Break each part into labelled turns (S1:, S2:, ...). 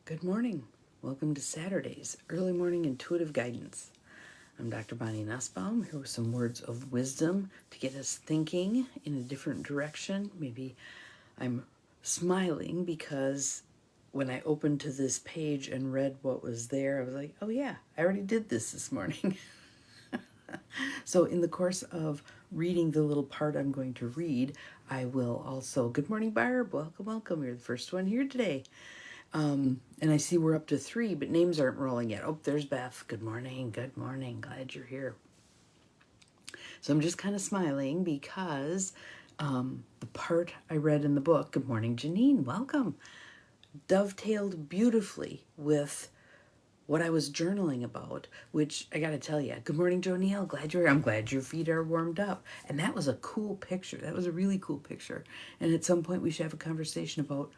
S1: Good morning. Welcome to Saturday's Early Morning Intuitive Guidance. I'm Dr. Bonnie Nussbaum, here with some words of wisdom to get us thinking in a different direction. Maybe I'm smiling because when I opened to this page and read what was there, I was like, oh yeah, I already did this morning. So in the course of reading the little part I'm going to read, I will also, good morning, Barb, welcome. You're the first one here today. And I see we're up to 3, but names aren't rolling yet. Oh, there's Beth. Good morning. Glad you're here. So I'm just kind of smiling because the part I read in the book, good morning, Janine, welcome, dovetailed beautifully with what I was journaling about, which I got to tell you, good morning, Joe Neal. Glad you're here. I'm glad your feet are warmed up. And that was a cool picture. That was a really cool picture. And at some point we should have a conversation about,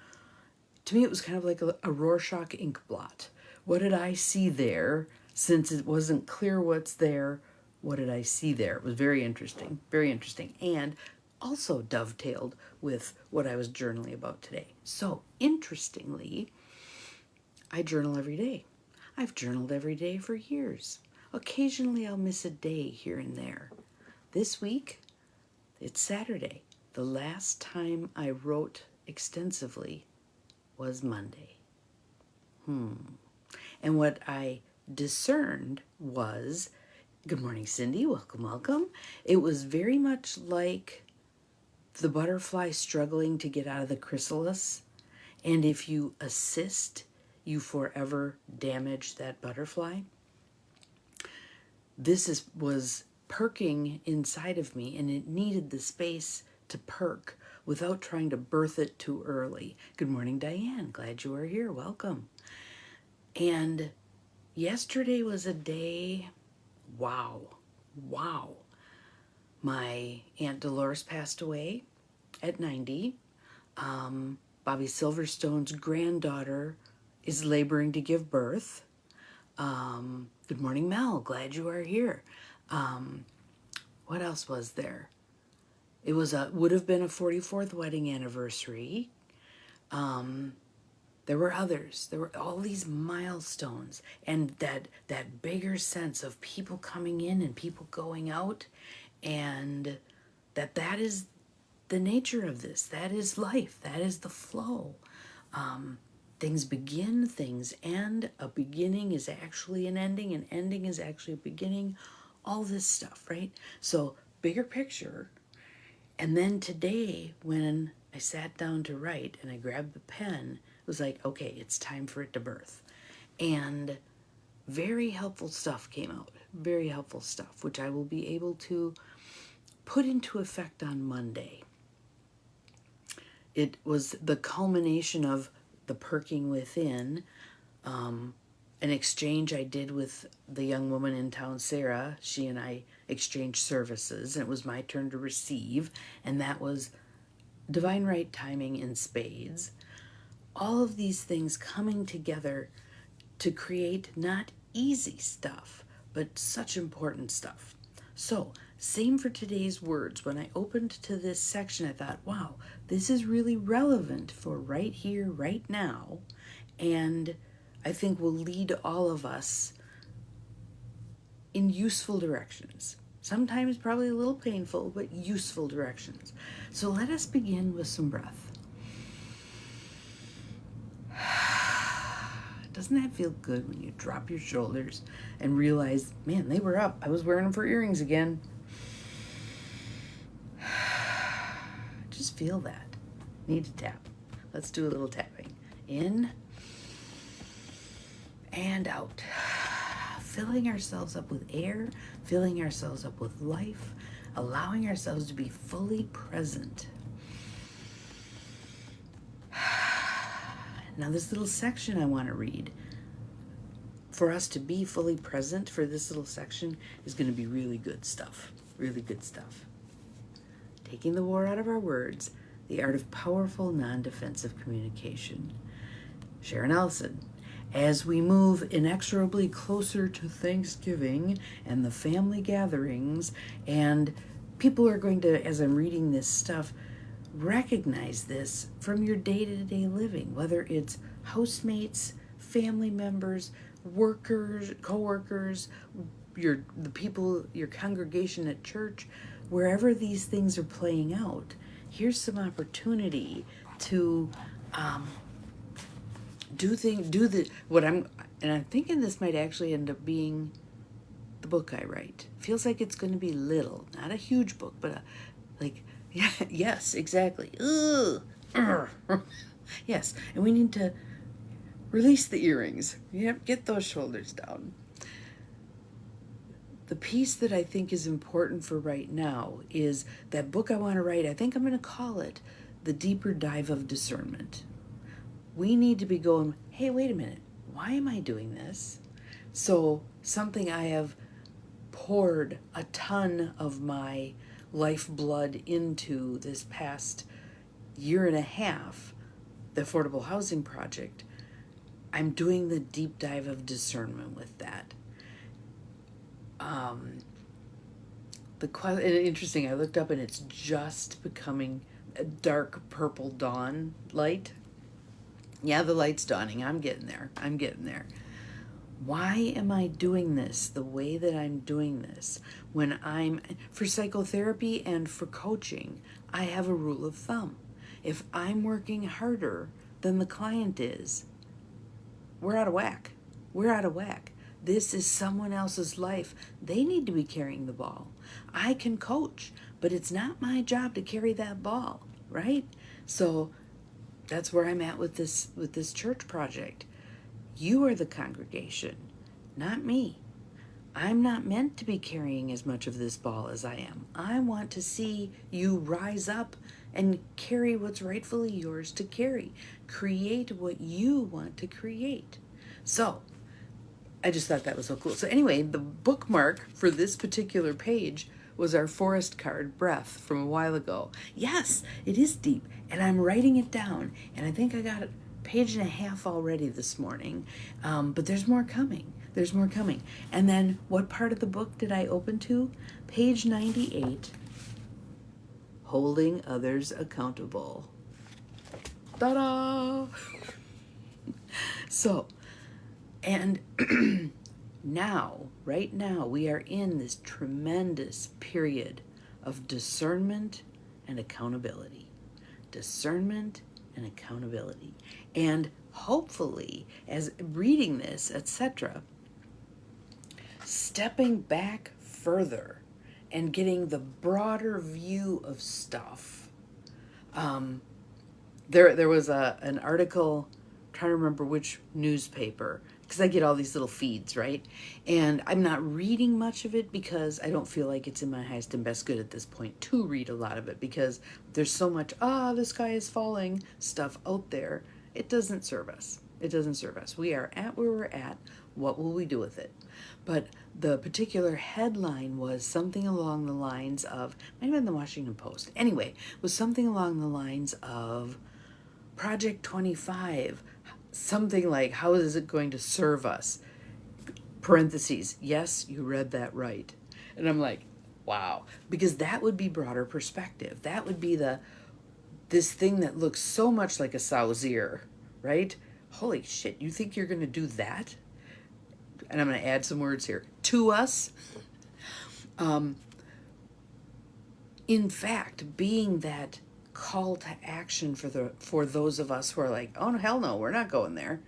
S1: to me, it was kind of like a Rorschach ink blot. What did I see there? Since it wasn't clear what's there, what did I see there? It was very interesting, and also dovetailed with what I was journaling about today. So, interestingly, I journal every day. I've journaled every day for years. Occasionally, I'll miss a day here and there. This week, it's Saturday. The last time I wrote extensively was Monday. And what I discerned was, good morning, Cindy, welcome. It was very much like the butterfly struggling to get out of the chrysalis. And if you assist, you forever damage that butterfly. This was perking inside of me, and it needed the space to perk without trying to birth it too early. Good morning, Diane. Glad you are here. Welcome. And yesterday was a day, wow. My Aunt Dolores passed away at 90. Bobby Silverstone's granddaughter is laboring to give birth. Good morning, Mel. Glad you are here. What else was there? It would have been a 44th wedding anniversary. There were others. There were all these milestones, and that bigger sense of people coming in and people going out, and that is the nature of this. That is life. That is the flow. Things begin, things end. A beginning is actually an ending. An ending is actually a beginning. All this stuff, right? So bigger picture. And then today, when I sat down to write and I grabbed the pen, it was like, okay, it's time for it to birth. And very helpful stuff came out. Very helpful stuff, which I will be able to put into effect on Monday. It was the culmination of the perking within, an exchange I did with the young woman in town, Sarah. She and I exchanged services, and it was my turn to receive, and that was divine right timing in spades. All of these things coming together to create not easy stuff, but such important stuff. So, same for today's words. When I opened to this section, I thought, wow, this is really relevant for right here, right now, and I think will lead all of us in useful directions. Sometimes probably a little painful, but useful directions. So let us begin with some breath. Doesn't that feel good when you drop your shoulders and realize, man, they were up. I was wearing them for earrings again. Just feel that. Need to tap. Let's do a little tapping. In and out. Filling ourselves up with air, filling ourselves up with life, allowing ourselves to be fully present. Now this little section I want to read, for us to be fully present for this little section is going to be really good stuff. Really good stuff. Taking the war out of our words, the art of powerful non-defensive communication. Sharon Ellison. As we move inexorably closer to Thanksgiving and the family gatherings, and people are going to, as I'm reading this stuff, recognize this from your day-to-day living, whether it's housemates, family members, workers, co-workers, the people, your congregation at church, wherever these things are playing out, here's some opportunity to and I'm thinking this might actually end up being the book I write. Feels like it's going to be little, not a huge book, but yeah, yes, exactly. Ugh. Yes, and we need to release the earrings. Yep, get those shoulders down. The piece that I think is important for right now is that book I want to write. I think I'm going to call it The Deeper Dive of Discernment. We need to be going, hey, wait a minute. Why am I doing this? So something I have poured a ton of my lifeblood into this past year and a half, the Affordable Housing Project, I'm doing the deep dive of discernment with that. Interesting, I looked up and it's just becoming a dark purple dawn light. Yeah, the light's dawning. I'm getting there. Why am I doing this the way that I'm doing this? When for psychotherapy and for coaching, I have a rule of thumb. If I'm working harder than the client is, we're out of whack. This is someone else's life. They need to be carrying the ball. I can coach, but it's not my job to carry that ball, right? So that's where I'm at with this church project. You are the congregation, not me. I'm not meant to be carrying as much of this ball as I am. I want to see you rise up and carry what's rightfully yours to carry. Create what you want to create. So I just thought that was so cool. So anyway, the bookmark for this particular page was our forest card, Breath, from a while ago. Yes, it is deep, and I'm writing it down, and I think I got a page and a half already this morning, but there's more coming. And then what part of the book did I open to? Page 98, Holding Others Accountable. Ta-da! So, and right now, we are in this tremendous period of discernment and accountability. And hopefully, as reading this, etc., stepping back further and getting the broader view of stuff. There was an article, I'm trying to remember which newspaper, because I get all these little feeds, right? And I'm not reading much of it because I don't feel like it's in my highest and best good at this point to read a lot of it, because there's so much, the sky is falling stuff out there. It doesn't serve us. We are at where we're at. What will we do with it? But the particular headline was something along the lines of, might have been the Washington Post. Anyway, was something along the lines of Project 25, something like, how is it going to serve us? Parentheses, yes, you read that right. And I'm like, wow, because that would be broader perspective. That would be this thing that looks so much like a sow's ear, right? Holy shit, you think you're going to do that? And I'm going to add some words here. To us. In fact, being that call to action for those of us who are like, oh, hell no, we're not going there,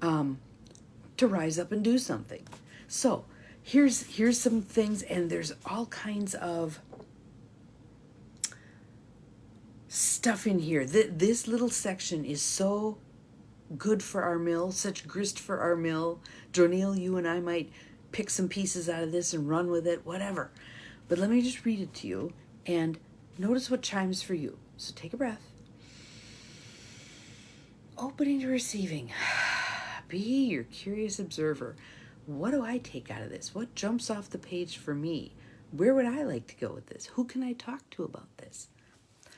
S1: to rise up and do something. So here's some things, and there's all kinds of stuff in here. This little section is so good for our mill, such grist for our mill. Jonil, you and I might pick some pieces out of this and run with it, whatever. But let me just read it to you and notice what chimes for you. So take a breath. Opening to receiving. Be your curious observer. What do I take out of this? What jumps off the page for me? Where would I like to go with this? Who can I talk to about this?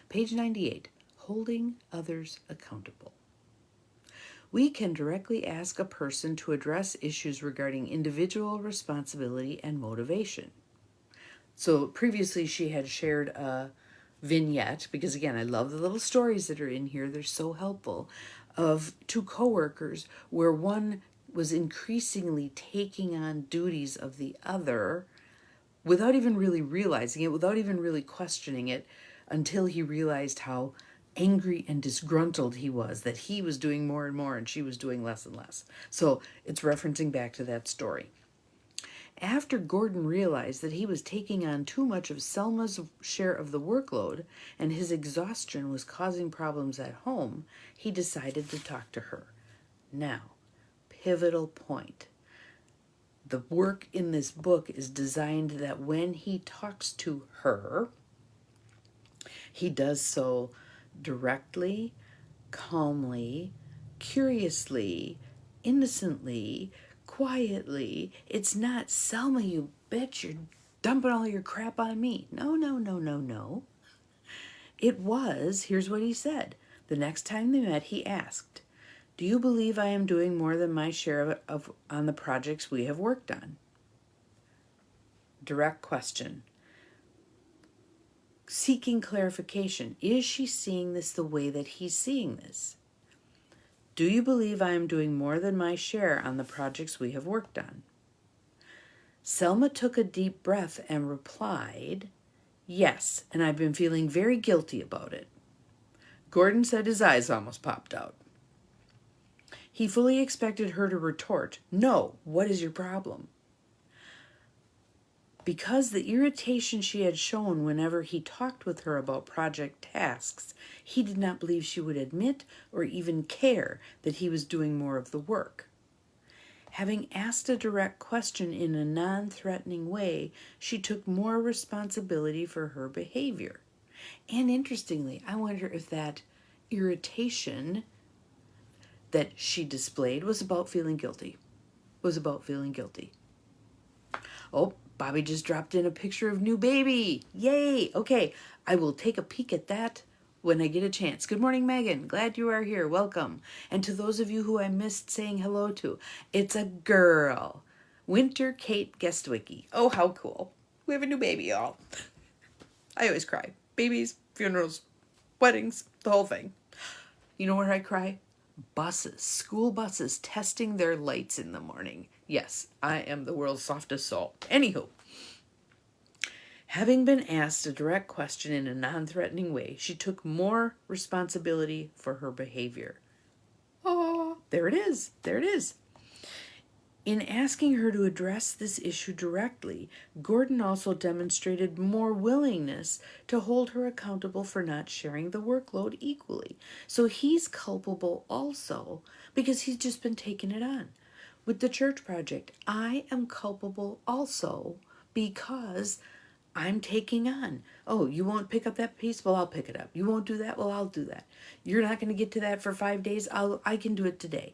S1: Page 98, Holding Others Accountable. We can directly ask a person to address issues regarding individual responsibility and motivation. So previously she had shared a vignette, because again, I love the little stories that are in here. They're so helpful, of two coworkers where one was increasingly taking on duties of the other without even really realizing it, without even really questioning it, until he realized how angry and disgruntled he was, that he was doing more and more and she was doing less and less. So it's referencing back to that story. After Gordon realized that he was taking on too much of Selma's share of the workload and his exhaustion was causing problems at home, he decided to talk to her. Now, pivotal point. The work in this book is designed that when he talks to her, he does so directly, calmly, curiously, innocently, quietly. It's not, Selma, you bitch, you're dumping all your crap on me. No, no, no, no, no. It was, here's what he said. The next time they met, he asked, do you believe I am doing more than my share of on the projects we have worked on? Direct question. Seeking clarification. Is she seeing this the way that he's seeing this? Do you believe I am doing more than my share on the projects we have worked on? Selma took a deep breath and replied, yes, and I've been feeling very guilty about it. Gordon said his eyes almost popped out. He fully expected her to retort, no, what is your problem? Because the irritation she had shown whenever he talked with her about project tasks, he did not believe she would admit or even care that he was doing more of the work. Having asked a direct question in a non-threatening way, she took more responsibility for her behavior. And interestingly, I wonder if that irritation that she displayed was about feeling guilty. Oh, Bobby just dropped in a picture of new baby. Yay! Okay, I will take a peek at that when I get a chance. Good morning, Megan. Glad you are here. Welcome. And to those of you who I missed saying hello to, it's a girl. Winter Kate Guestwicki. Oh, how cool. We have a new baby, y'all. I always cry. Babies, funerals, weddings, the whole thing. You know where I cry? Buses, school buses testing their lights in the morning. Yes, I am the world's softest soul. Anywho, having been asked a direct question in a non-threatening way, she took more responsibility for her behavior. Oh, there it is. There it is. In asking her to address this issue directly, Gordon also demonstrated more willingness to hold her accountable for not sharing the workload equally. So he's culpable also because he's just been taking it on. With the church project, I am culpable also because I'm taking on. Oh, you won't pick up that piece? Well, I'll pick it up. You won't do that? Well, I'll do that. You're not going to get to that for 5 days? I can do it today.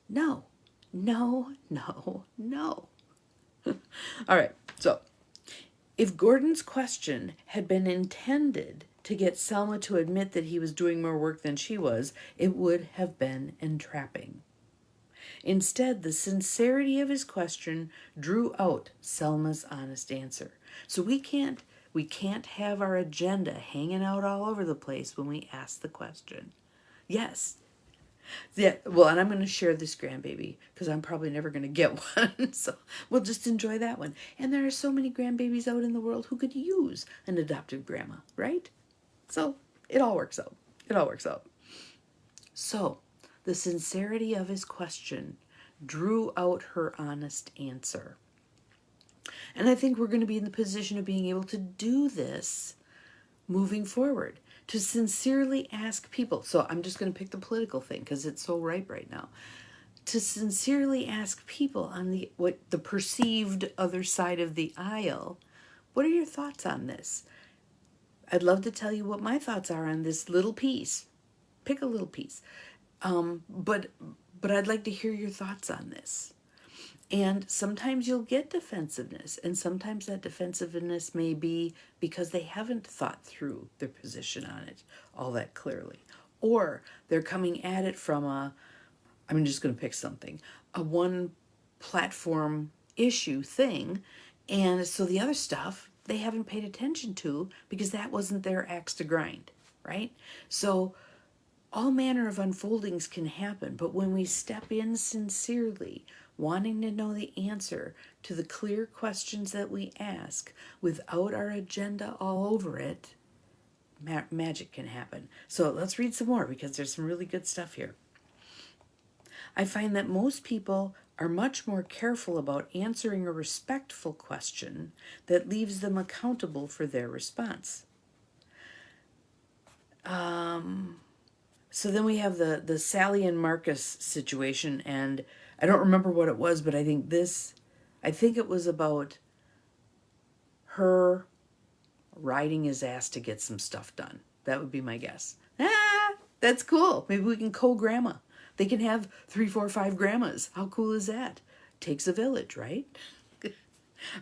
S1: No. No, no, no. All right, so if Gordon's question had been intended to get Selma to admit that he was doing more work than she was, it would have been entrapping. Instead, the sincerity of his question drew out Selma's honest answer. So we can't have our agenda hanging out all over the place when we ask the question. Yes. Yeah, well, and I'm going to share this grandbaby because I'm probably never going to get one. So we'll just enjoy that one. And there are so many grandbabies out in the world who could use an adoptive grandma, right? So it all works out. It all works out. So the sincerity of his question drew out her honest answer. And I think we're going to be in the position of being able to do this moving forward. To sincerely ask people, so I'm just going to pick the political thing because it's so ripe right now. To sincerely ask people on the perceived other side of the aisle, what are your thoughts on this? I'd love to tell you what my thoughts are on this little piece. Pick a little piece. But I'd like to hear your thoughts on this. And sometimes you'll get defensiveness, and sometimes that defensiveness may be because they haven't thought through their position on it all that clearly. Or they're coming at it from I'm just going to pick something, a one platform issue thing, and so the other stuff they haven't paid attention to because that wasn't their axe to grind, right? So All manner of unfoldings can happen, but when we step in sincerely, wanting to know the answer to the clear questions that we ask without our agenda all over it, magic can happen. So let's read some more because there's some really good stuff here. I find that most people are much more careful about answering a respectful question that leaves them accountable for their response. So then we have the Sally and Marcus situation, and I don't remember what it was, but I think it was about her riding his ass to get some stuff done. That would be my guess. That's cool. Maybe we can co-grandma. They can have 3, 4, 5 grandmas. How cool is that? Takes a village, right? All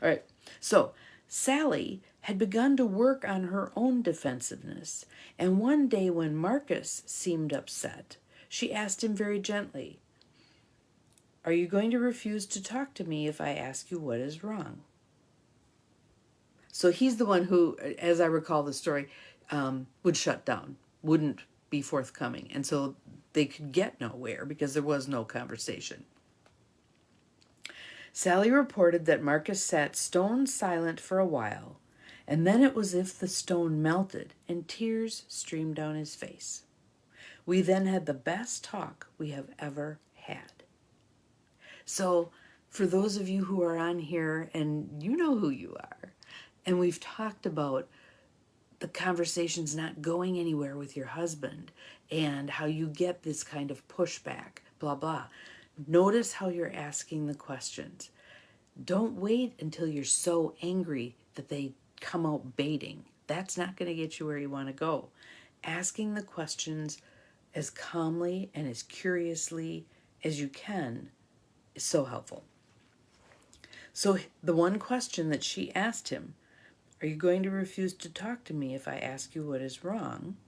S1: right. So Sally had begun to work on her own defensiveness, and one day when Marcus seemed upset, she asked him very gently, "Are you going to refuse to talk to me if I ask you what is wrong?" So he's the one who, as I recall the story, would shut down, wouldn't be forthcoming. And so they could get nowhere because there was no conversation. Sally reported that Marcus sat stone silent for a while, and then it was as if the stone melted and tears streamed down his face. We then had the best talk we have ever had. So for those of you who are on here, and you know who you are, and we've talked about the conversation's not going anywhere with your husband and how you get this kind of pushback, blah, blah. Notice how you're asking the questions. Don't wait until you're so angry that they come out baiting. That's not going to get you where you want to go. Asking the questions as calmly and as curiously as you can is so helpful. So the one question that she asked him, "Are you going to refuse to talk to me if I ask you what is wrong?"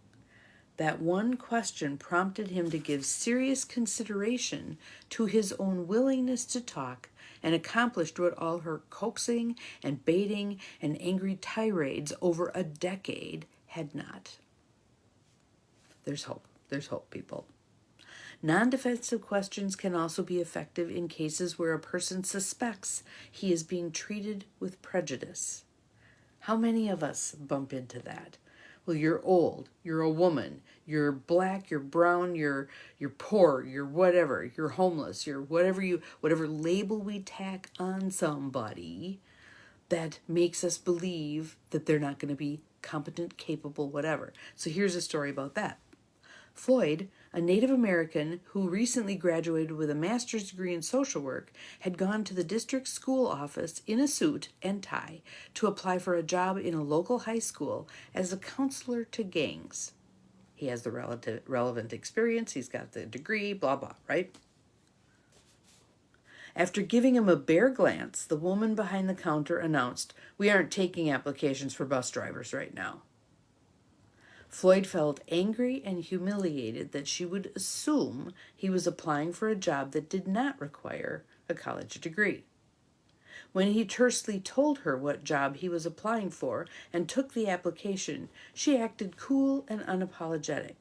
S1: That one question prompted him to give serious consideration to his own willingness to talk, and accomplished what all her coaxing and baiting and angry tirades over a decade had not. There's hope. There's hope, people. Non-defensive questions can also be effective in cases where a person suspects he is being treated with prejudice. How many of us bump into that? Well, you're old, you're a woman, you're black, you're brown, you're poor, you're whatever, you're homeless, you're whatever label we tack on somebody that makes us believe that they're not going to be competent, capable, whatever. So here's a story about that. Floyd, a Native American who recently graduated with a master's degree in social work, had gone to the district school office in a suit and tie to apply for a job in a local high school as a counselor to gangs. He has the relevant experience, he's got the degree, blah, blah, right? After giving him a bare glance, the woman behind the counter announced, "We aren't taking applications for bus drivers right now." Floyd felt angry and humiliated that she would assume he was applying for a job that did not require a college degree. When he tersely told her what job he was applying for and took the application, she acted cool and unapologetic.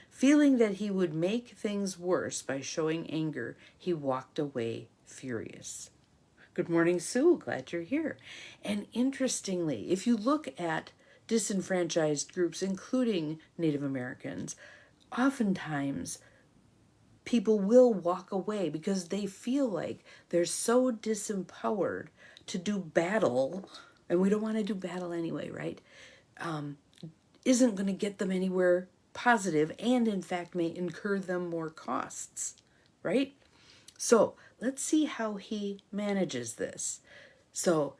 S1: Feeling that he would make things worse by showing anger, he walked away furious. Good morning, Sue. Glad you're here. And interestingly, if you look at disenfranchised groups, including Native Americans, oftentimes people will walk away because they feel like they're so disempowered to do battle, and we don't want to do battle anyway, right? Isn't going to get them anywhere positive, and in fact may incur them more costs, right? So let's see how he manages this. So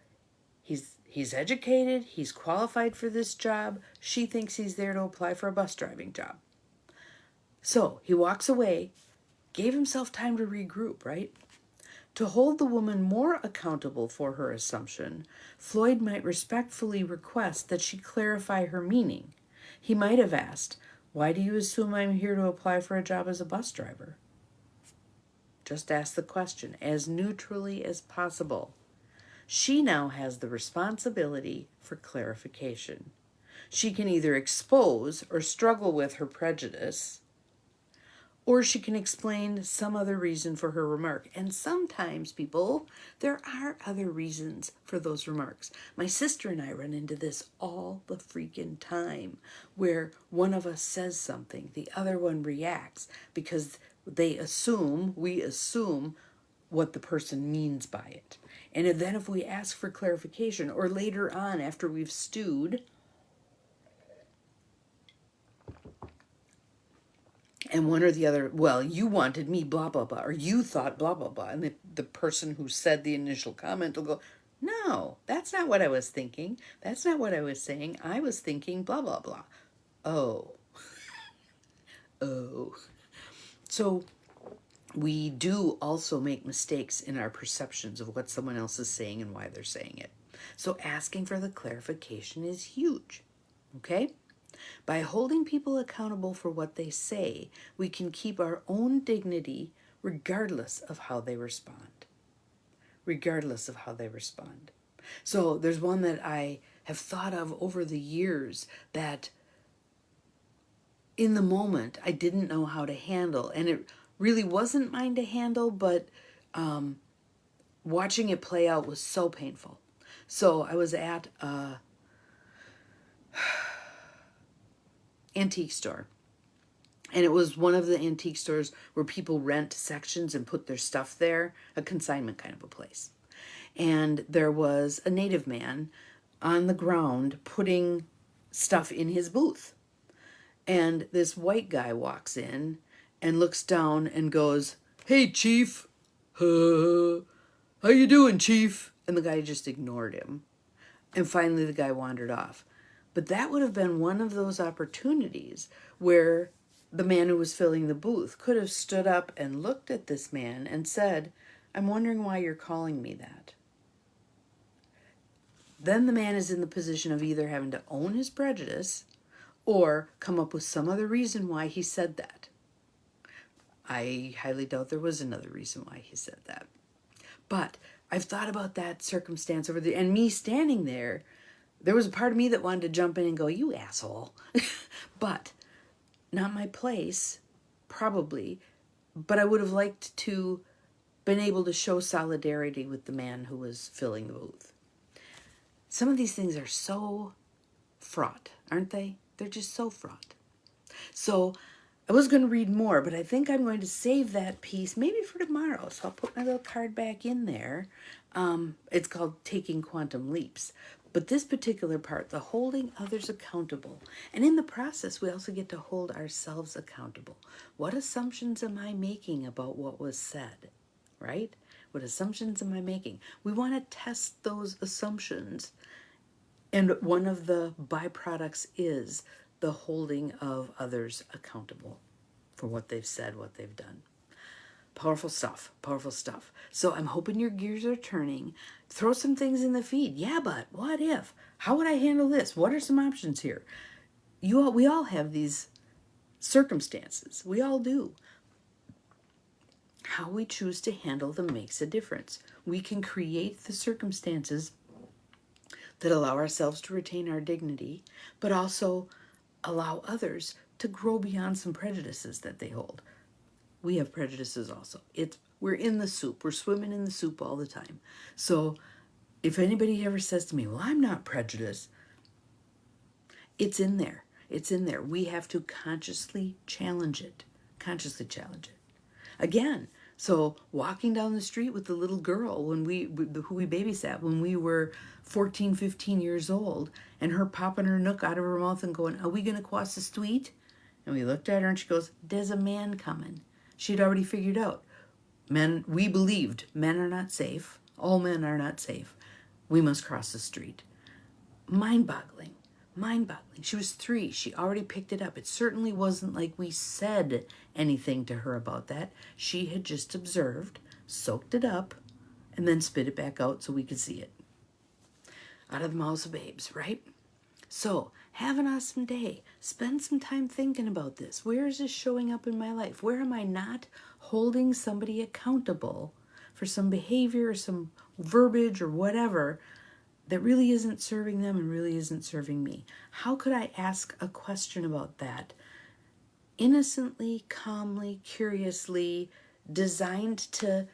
S1: he's educated, he's qualified for this job. She thinks he's there to apply for a bus driving job. So he walks away, gave himself time to regroup, right? To hold the woman more accountable for her assumption, Floyd might respectfully request that she clarify her meaning. He might have asked, "Why do you assume I'm here to apply for a job as a bus driver?" Just ask the question as neutrally as possible. She now has the responsibility for clarification. She can either expose or struggle with her prejudice, Or she can explain some other reason for her remark. And sometimes, people, there are other reasons for those remarks. My sister and I run into this all the freaking time, where one of us says something, the other one reacts because we assume what the person means by it. And then if we ask for clarification, or later on after we've stewed, and one or the other, well, you wanted me blah, blah, blah, or you thought blah, blah, blah. And the person who said the initial comment will go, no, that's not what I was thinking. That's not what I was saying. I was thinking blah, blah, blah. Oh. Oh. So we do also make mistakes in our perceptions of what someone else is saying and why they're saying it. So asking for the clarification is huge. Okay? By holding people accountable for what they say, we can keep our own dignity regardless of how they respond. Regardless of how they respond. So there's one that I have thought of over the years that in the moment I didn't know how to handle. And it really wasn't mine to handle, but watching it play out was so painful. So I was at a antique store. And it was one of the antique stores where people rent sections and put their stuff there, a consignment kind of a place. And there was a native man on the ground putting stuff in his booth. And this white guy walks in and looks down and goes, "Hey, Chief, how you doing, Chief?" And the guy just ignored him. And finally the guy wandered off. But that would have been one of those opportunities where the man who was filling the booth could have stood up and looked at this man and said, "I'm wondering why you're calling me that." Then the man is in the position of either having to own his prejudice or come up with some other reason why he said that. I highly doubt there was another reason why he said that. But I've thought about that circumstance over there, and me standing there, there was a part of me that wanted to jump in and go, "You asshole." But not my place, probably. But I would have liked to been able to show solidarity with the man who was filling the booth. Some of these things are so fraught, aren't they? They're just so fraught. So I was going to read more, but I think I'm going to save that piece maybe for tomorrow. So I'll put my little card back in there. It's called Taking Quantum Leaps. But this particular part, the holding others accountable. And in the process, we also get to hold ourselves accountable. What assumptions am I making about what was said? Right? What assumptions am I making? We want to test those assumptions. And one of the byproducts is the holding of others accountable for what they've said, what they've done. Powerful stuff, powerful stuff. So I'm hoping your gears are turning. Throw some things in the feed. Yeah, but what if? How would I handle this? What are some options here? We all have these circumstances. We all do. How we choose to handle them makes a difference. We can create the circumstances that allow ourselves to retain our dignity, but also allow others to grow beyond some prejudices that they hold. We have prejudices also. We're in the soup. We're swimming in the soup all the time. So if anybody ever says to me, "Well, I'm not prejudiced," it's in there. It's in there. We have to consciously challenge it. Consciously challenge it. Again, so walking down the street with the little girl who we babysat when we were 14, 15 years old, and her popping her nook out of her mouth and going, "Are we going to cross the street?" And we looked at her and she goes, "There's a man coming." She'd already figured out. We believed men are not safe. All men are not safe. We must cross the street. Mind-boggling. Mind-boggling. She was 3. She already picked it up. It certainly wasn't like we said anything to her about that. She had just observed, soaked it up, and then spit it back out so we could see it. Out of the mouths of babes, right? So, have an awesome day. Spend some time thinking about this. Where is this showing up in my life? Where am I not holding somebody accountable for some behavior or some verbiage or whatever that really isn't serving them and really isn't serving me? How could I ask a question about that innocently, calmly, curiously, designed to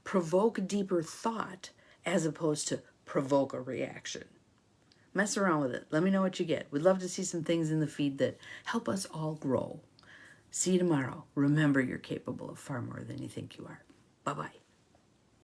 S1: provoke deeper thought as opposed to provoke a reaction. Mess around with it. Let me know what you get. We'd love to see some things in the feed that help us all grow. See you tomorrow. Remember, you're capable of far more than you think you are. Bye-bye.